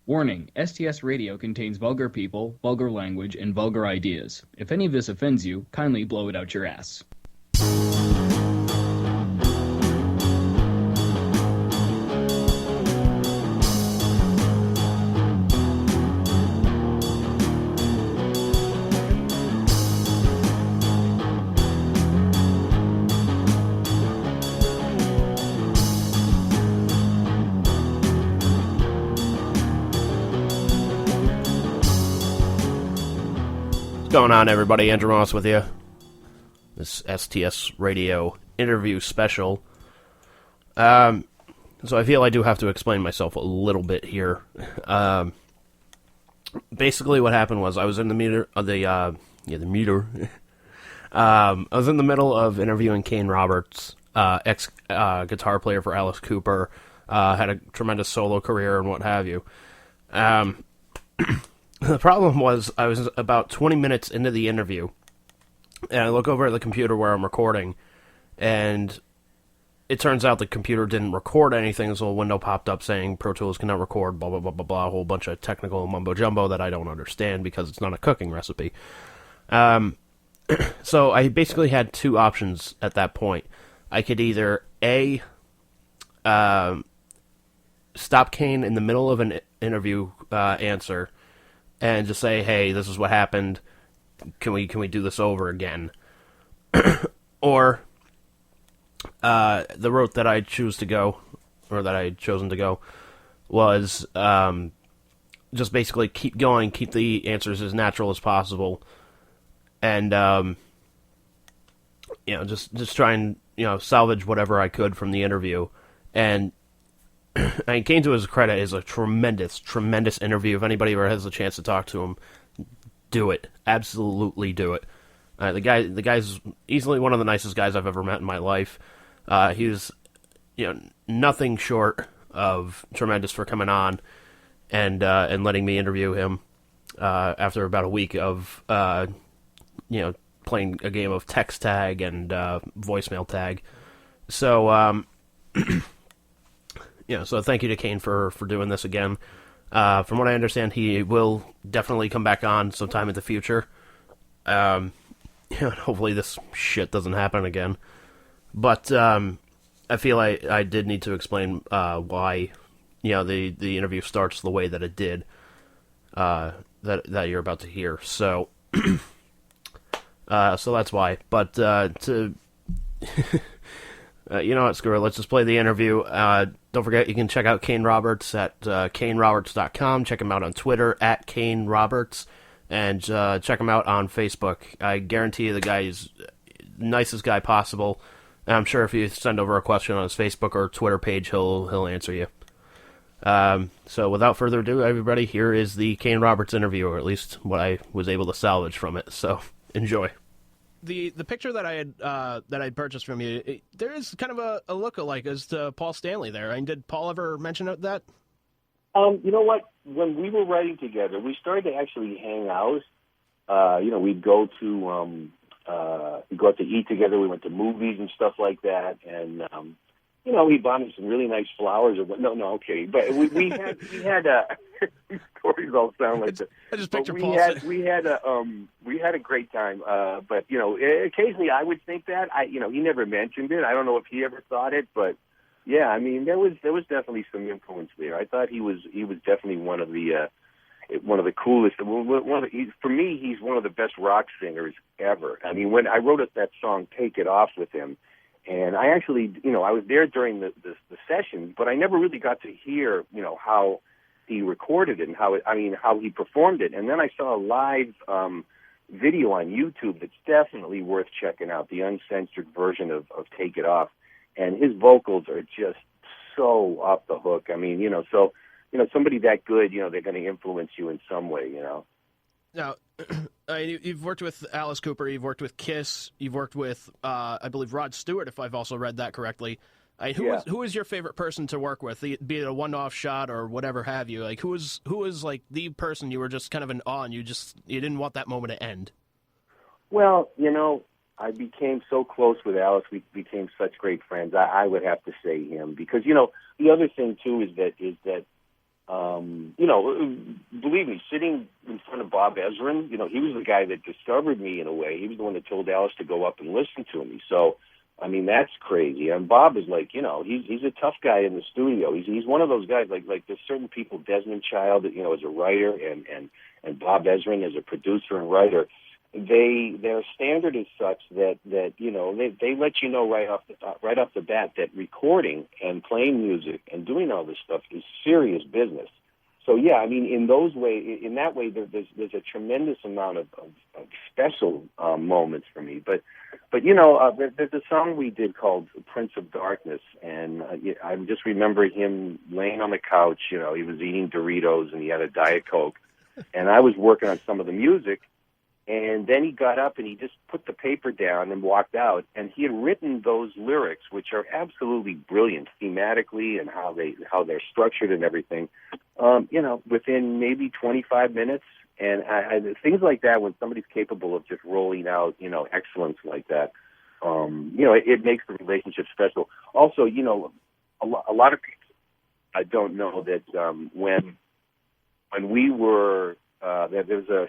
Warning, STS Radio contains vulgar people, vulgar language, and vulgar ideas. If any of this offends you, kindly blow it out your ass. What's going on, everybody? Andrew Moss with you. This STS Radio interview special. So I feel I do have to explain myself a little bit here. Basically, what happened was I was in the meter of the meter. I was in the middle of interviewing Kane Roberts, ex guitar player for Alice Cooper. Had a tremendous solo career and what have you. The problem was I was about 20 minutes into the interview, and I look over at the computer where I'm recording, and it turns out the computer didn't record anything, so a window popped up saying Pro Tools cannot record, blah, blah, blah, blah, blah, a whole bunch of technical mumbo-jumbo that I don't understand because it's not a cooking recipe. So I basically had two options at that point. I could either, A, stop Kane in the middle of an interview answer and just say, hey, this is what happened, can we do this over again? Or the route that I'd choose to go, or that I'd chosen to go, was just basically keep going, keep the answers as natural as possible, and just try and salvage whatever I could from the interview. And I mean, Kane, to his credit, is a tremendous, tremendous interview. If anybody ever has a chance to talk to him, do it. Absolutely do it. The guy's easily one of the nicest guys I've ever met in my life. He was, nothing short of tremendous for coming on and letting me interview him after about a week of playing a game of text tag and voicemail tag. So so thank you to Kane for doing this again. From what I understand, he will definitely come back on sometime in the future. Hopefully this shit doesn't happen again. But I feel I did need to explain why the interview starts the way that it did, that you're about to hear. So so that's why. But to you know what, screw it. Let's just play the interview. Don't forget, you can check out Kane Roberts at KaneRoberts.com. Check him out on Twitter at Kane Roberts, and check him out on Facebook. I guarantee you the guy is the nicest guy possible. And I'm sure if you send over a question on his Facebook or Twitter page, he'll answer you. So without further ado, everybody, here is the Kane Roberts interview, or at least what I was able to salvage from it. So enjoy. The picture that I had purchased from you, there is kind of a look-alike as to Paul Stanley there. I mean, did Paul ever mention that? You know what? When we were writing together, we started to actually hang out. We'd go out to eat together. We went to movies and stuff like that. And he bought me some really nice flowers. Okay. But we had these stories all sound like that. I just picture Paul. We had a great time. But occasionally I would think that he never mentioned it. I don't know if he ever thought it, but yeah, I mean there was definitely some influence there. I thought he was definitely one of the coolest. For me, he's one of the best rock singers ever. I mean, when I wrote that song "Take It Off" with him. And I actually, I was there during the session, but I never really got to hear, how he recorded it and how he performed it. And then I saw a live video on YouTube that's definitely worth checking out, the uncensored version of Take It Off. And his vocals are just so off the hook. I mean, somebody that good, they're going to influence you in some way, Now, you've worked with Alice Cooper, you've worked with KISS, you've worked with, I believe, Rod Stewart, if I've also read that correctly. Who is your favorite person to work with, be it a one-off shot or whatever have you? Like, who is like the person you were just kind of in awe and you didn't want that moment to end? Well, I became so close with Alice. We became such great friends. I would have to say him because, the other thing too is that believe me, sitting in front of Bob Ezrin, he was the guy that discovered me in a way. He was the one that told Alice to go up and listen to me. So, I mean, that's crazy. And Bob is like, he's a tough guy in the studio. He's one of those guys, like there's certain people, Desmond Child, as a writer, and Bob Ezrin as a producer and writer. Their standard is such that they let you know right off the bat that recording and playing music and doing all this stuff is serious business. So yeah, I mean, in that way, there's a tremendous amount of special moments for me. But there's a song we did called "Prince of Darkness," and I just remember him laying on the couch. He was eating Doritos and he had a Diet Coke, and I was working on some of the music. And then he got up and he just put the paper down and walked out. And he had written those lyrics, which are absolutely brilliant thematically and how they're structured and everything. Within maybe 25 minutes. And things like that, when somebody's capable of just rolling out, excellence like that, it makes the relationship special. Also, a lot of people I don't know that when we were. There's a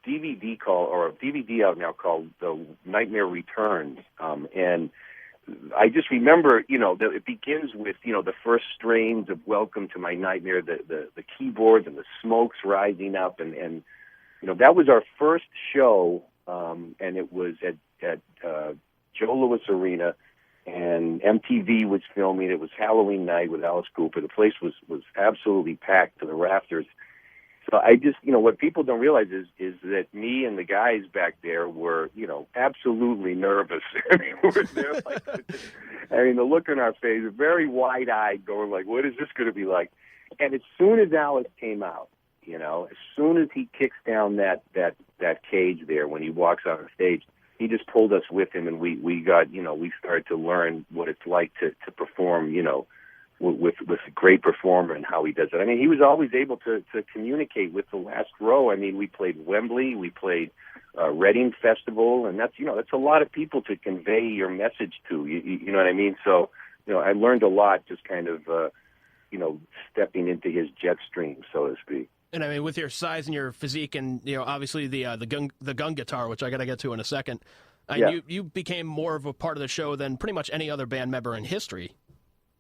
DVD out now called The Nightmare Returns, and I just remember, that it begins with, the first strains of Welcome to My Nightmare, the keyboards and the smokes rising up, and that was our first show, and it was at Joe Louis Arena, and MTV was filming. It was Halloween night with Alice Cooper. The place was absolutely packed to the rafters. So I just, what people don't realize is that me and the guys back there were, absolutely nervous. I mean, we're there like, the look on our face, very wide-eyed, going like, what is this going to be like? And as soon as Alice came out, as soon as he kicks down that cage there when he walks on stage, he just pulled us with him, and we got, we started to learn what it's like to perform, with a great performer and how he does it. I mean, he was always able to communicate with the last row. I mean, we played Wembley, we played Reading Festival, and that's a lot of people to convey your message to. You know what I mean? So, I learned a lot just kind of, stepping into his jet stream, so to speak. And I mean, with your size and your physique, and obviously the gun guitar, which I got to get to in a second, you became more of a part of the show than pretty much any other band member in history.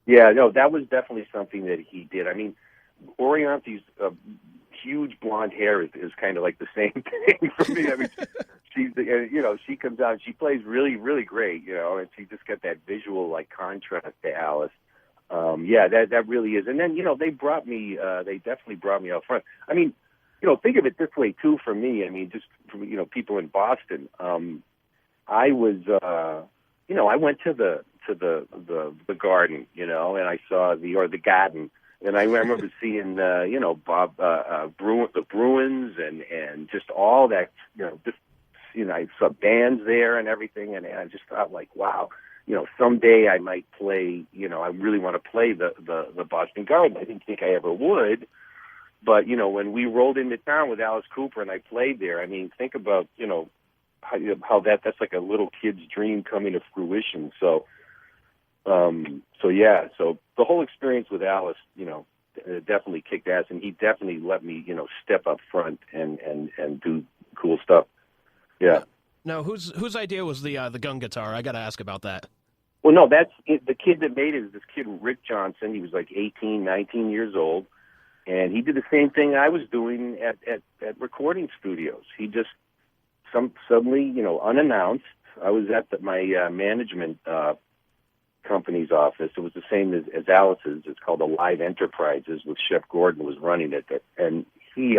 Yeah, no, that was definitely something that he did. I mean, Orianthe's huge blonde hair is kind of like the same thing for me. I mean, she comes out and she plays really, really great, and she just got that visual like contrast to Alice. That really is. And then, they definitely brought me out front. I mean, think of it this way too for me. I mean, just for, people in Boston. I was, I went to the garden, and I saw the garden, and I remember seeing, Bob, the Bruins and just all that, I saw bands there and everything, and I just thought like, wow, someday I might play, I really want to play the Boston Garden. I didn't think I ever would, but, when we rolled into town with Alice Cooper and I played there, I mean, think about, how that's like a little kid's dream coming to fruition. So the whole experience with Alice, definitely kicked ass, and he definitely let me, step up front and do cool stuff. Yeah. Now, whose idea was the gun guitar? I got to ask about that. Well, no, that's it. The kid that made it is this kid, Rick Johnson. He was like 18, 19 years old, and he did the same thing I was doing at recording studios. He just suddenly, unannounced, I was at my management company's office. It was the same as Alice's. It's called Alive Enterprises, with Chef Gordon was running it. And he,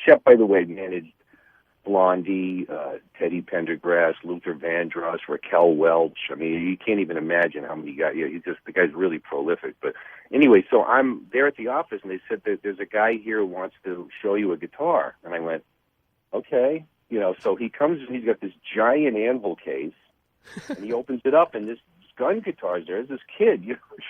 Chef, by the way, managed Blondie, Teddy Pendergrass, Luther Vandross, Raquel Welch. I mean, you can't even imagine how many guys. The guy's really prolific. But anyway, so I'm there at the office, and they said that there's a guy here who wants to show you a guitar. And I went, okay. So he comes and he's got this giant anvil case, and he opens it up, and this gun guitar is there. There's this kid,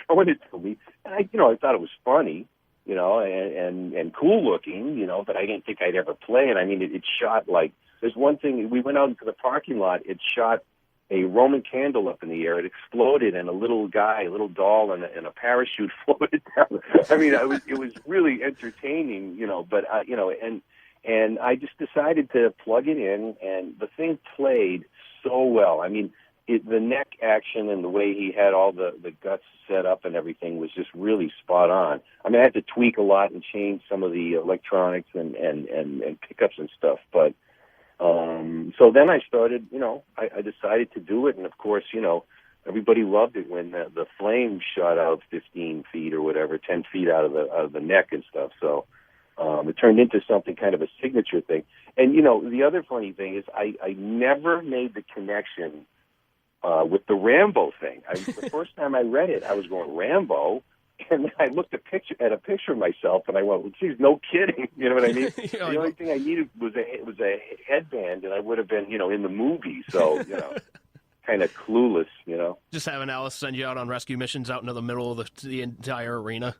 showing it to me, and I thought it was funny, and cool looking, but I didn't think I'd ever play it. I mean, it shot like, there's one thing, we went out into the parking lot, it shot a Roman candle up in the air. It exploded, and a little guy, a little doll, and a parachute floated down. I mean, it was really entertaining, But and I just decided to plug it in, and the thing played so well. I mean, the neck action and the way he had all the guts set up and everything was just really spot on. I mean, I had to tweak a lot and change some of the electronics and pickups and stuff, but. So then I started, I decided to do it, and of course, everybody loved it when the flame shot out 15 feet or whatever, 10 feet out of the neck and stuff. So it turned into something kind of a signature thing. And the other funny thing is I never made the connection with the Rambo thing. The first time I read it, I was going, Rambo? And I looked at a picture of myself, and I went, well, geez, no kidding. You know what I mean? The only thing I needed was a headband, and I would have been, in the movie. So, kind of clueless, Just having Alice send you out on rescue missions out into the middle of the entire arena.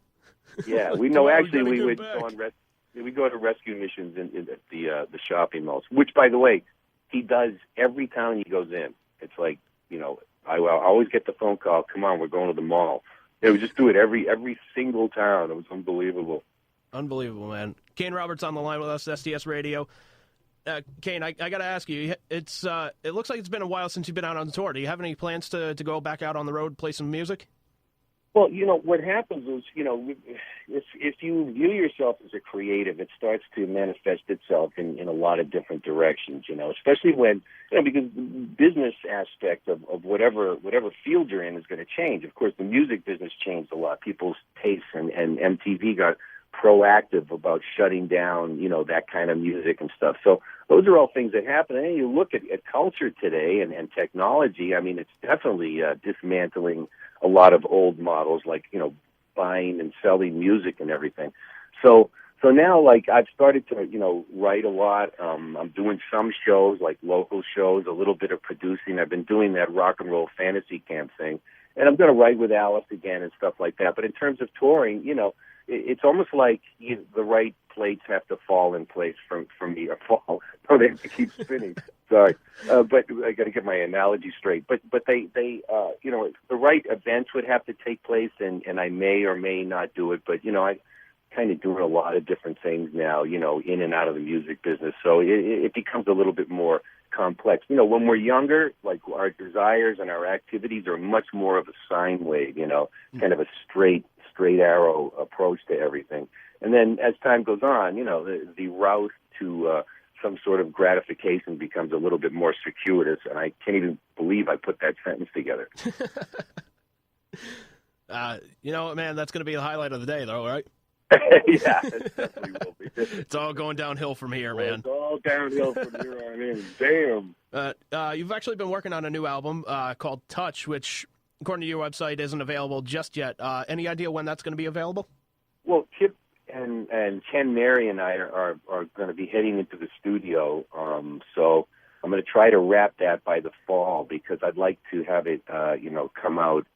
Yeah, we know. Actually, we would go on we go to rescue missions in the shopping malls. Which, by the way, he does every town he goes in. It's like, I always get the phone call. Come on, we're going to the mall. They would just do it every single town. It was unbelievable. Unbelievable, man. Kane Roberts on the line with us, STS Radio. Kane, I got to ask you, it looks like it's been a while since you've been out on tour. Do you have any plans to go back out on the road, play some music? Well, what happens is, if you view yourself as a creative, it starts to manifest itself in a lot of different directions, especially when, because the business aspect of whatever field you're in is going to change. Of course, the music business changed a lot. People's tastes and MTV got proactive about shutting down, that kind of music and stuff. So those are all things that happen. And then you look at culture today and technology. I mean, it's definitely dismantling a lot of old models, like, buying and selling music and everything. So now, like, I've started to, write a lot. I'm doing some shows, like local shows, a little bit of producing. I've been doing that rock and roll fantasy camp thing. And I'm going to write with Alice again and stuff like that. But in terms of touring, it's almost like the right plates have to fall in place for me to fall. So they have to keep spinning. Sorry, but I got to get my analogy straight. But they the right events would have to take place, and I may or may not do it. But I kind of doing a lot of different things now, in and out of the music business. So it becomes a little bit more complex. When we're younger, like, our desires and our activities are much more of a sine wave, kind of a straight arrow approach to everything. And then as time goes on, the route to some sort of gratification becomes a little bit more circuitous, and I can't even believe I put that sentence together. Man, that's going to be the highlight of the day, though, right? Yeah, it definitely will be. It's all going downhill from here, man. It's all downhill from here on in. Damn. You've actually been working on a new album called Touch, which, according to your website, isn't available just yet. Any idea when that's going to be available? Well, Kip and Ken Mary and I are going to be heading into the studio, so I'm going to try to wrap that by the fall, because I'd like to have it, come out.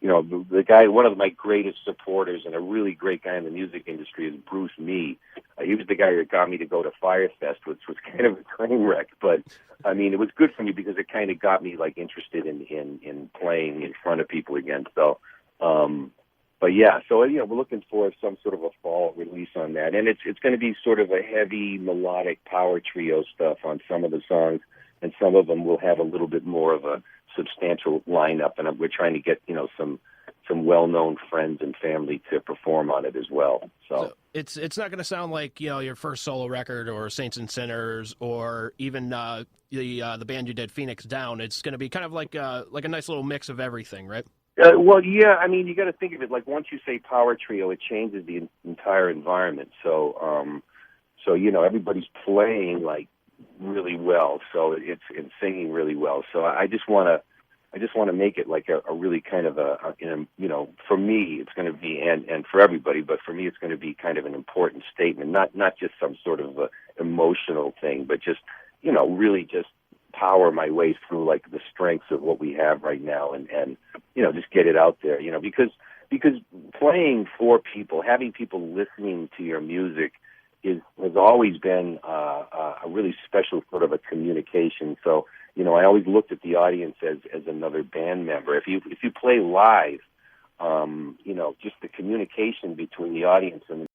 The guy, one of my greatest supporters and a really great guy in the music industry, is Bruce Mee. He was the guy that got me to go to Firefest, which was kind of a train wreck, but I mean, it was good for me because it kind of got me, like, interested in playing in front of people again. So, but yeah, so we're looking for some sort of a fall release on that, and it's going to be sort of a heavy melodic power trio stuff on some of the songs, and some of them will have a little bit more of a substantial lineup, and we're trying to get some well-known friends and family to perform on it as well. So it's not going to sound like your first solo record or Saints and Sinners or even the band you did, Phoenix Down. It's going to be kind of like a nice little mix of everything, right? Well, yeah. I mean, you got to think of it like, once you say power trio, it changes the entire environment. So everybody's playing like really well, so it's singing really well. So I just want to make it like a really kind of for me it's going to be, and for everybody, but for me it's going to be kind of an important statement, not just some sort of emotional thing, but just really just power my way through, like, the strengths of what we have right now, and just get it out there, because playing for people, having people listening to your music has always been a really special sort of a communication. So, I always looked at the audience as another band member. If you play live, just the communication between the audience and the